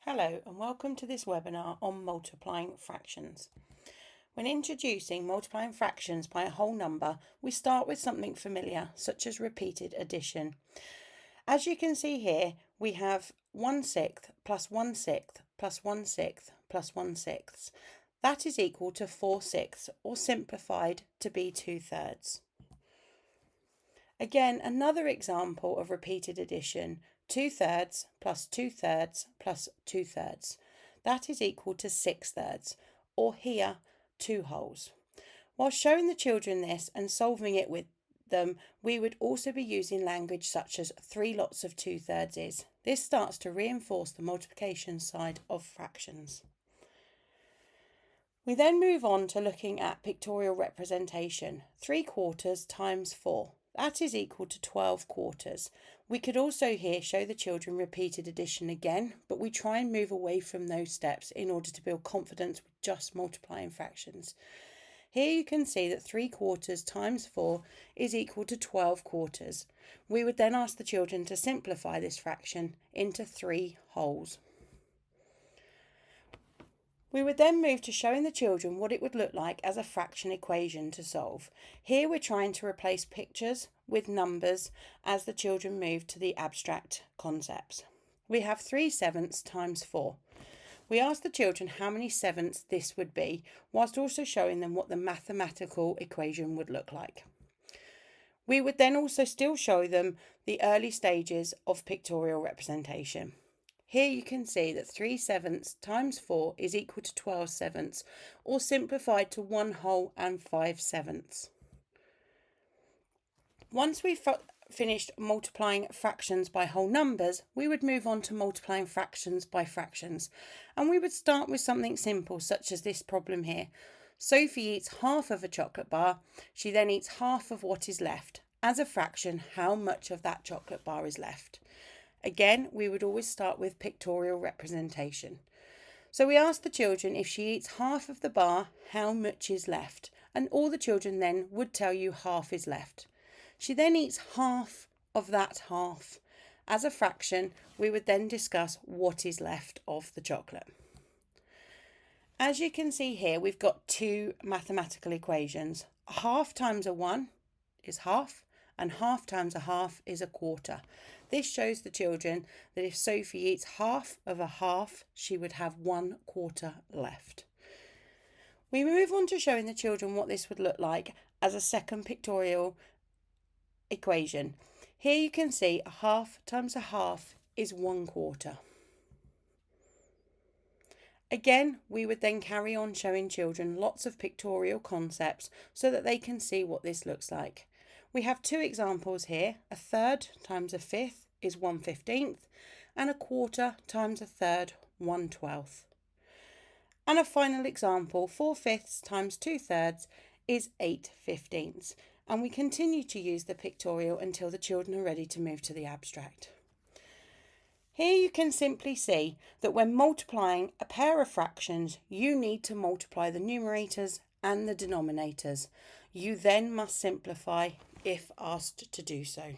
Hello and welcome to this webinar on multiplying fractions. When introducing multiplying fractions by a whole number, we start with something familiar, such as repeated addition. As you can see here, we have 1/6 plus 1/6 plus 1/6 plus 1/6. That is equal to 4/6, or simplified to be 2/3. Again, another example of repeated addition, 2/3 plus 2/3 plus 2/3. That is equal to 6/3, or here, 2 wholes. While showing the children this and solving it with them, we would also be using language such as 3 lots of 2/3 is. This starts to reinforce the multiplication side of fractions. We then move on to looking at pictorial representation. 3/4 times 4. That is equal to 12/4. We could also here show the children repeated addition again, but we try and move away from those steps in order to build confidence with just multiplying fractions. Here you can see that 3/4 times 4 is equal to 12/4. We would then ask the children to simplify this fraction into 3 wholes. We would then move to showing the children what it would look like as a fraction equation to solve. Here we're trying to replace pictures with numbers as the children move to the abstract concepts. We have 3/7 times 4. We asked the children how many sevenths this would be, whilst also showing them what the mathematical equation would look like. We would then also still show them the early stages of pictorial representation. Here you can see that 3/7 times 4 is equal to 12/7, or simplified to 1 whole and 5/7. Once we've finished multiplying fractions by whole numbers, we would move on to multiplying fractions by fractions. And we would start with something simple, such as this problem here. Sophie eats half of a chocolate bar. She then eats half of what is left. As a fraction, how much of that chocolate bar is left? Again, we would always start with pictorial representation. So we asked the children if she eats half of the bar, how much is left? And all the children then would tell you half is left. She then eats half of that half. As a fraction, we would then discuss what is left of the chocolate. As you can see here, we've got 2 mathematical equations. A half times a 1 is half, and half times a half is a quarter. This shows the children that if Sophie eats half of a half, she would have 1/4 left. We move on to showing the children what this would look like as a second pictorial equation. Here you can see a half times a half is 1/4. Again, we would then carry on showing children lots of pictorial concepts so that they can see what this looks like. We have 2 examples here. A third times a fifth is 1/15, and a quarter times a third, 1/12. And a final example, 4/5 times 2/3 is 8/15. And we continue to use the pictorial until the children are ready to move to the abstract. Here you can simply see that when multiplying a pair of fractions, you need to multiply the numerators and the denominators. You then must simplify if asked to do so.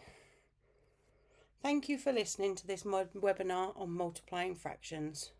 Thank you for listening to this webinar on multiplying fractions.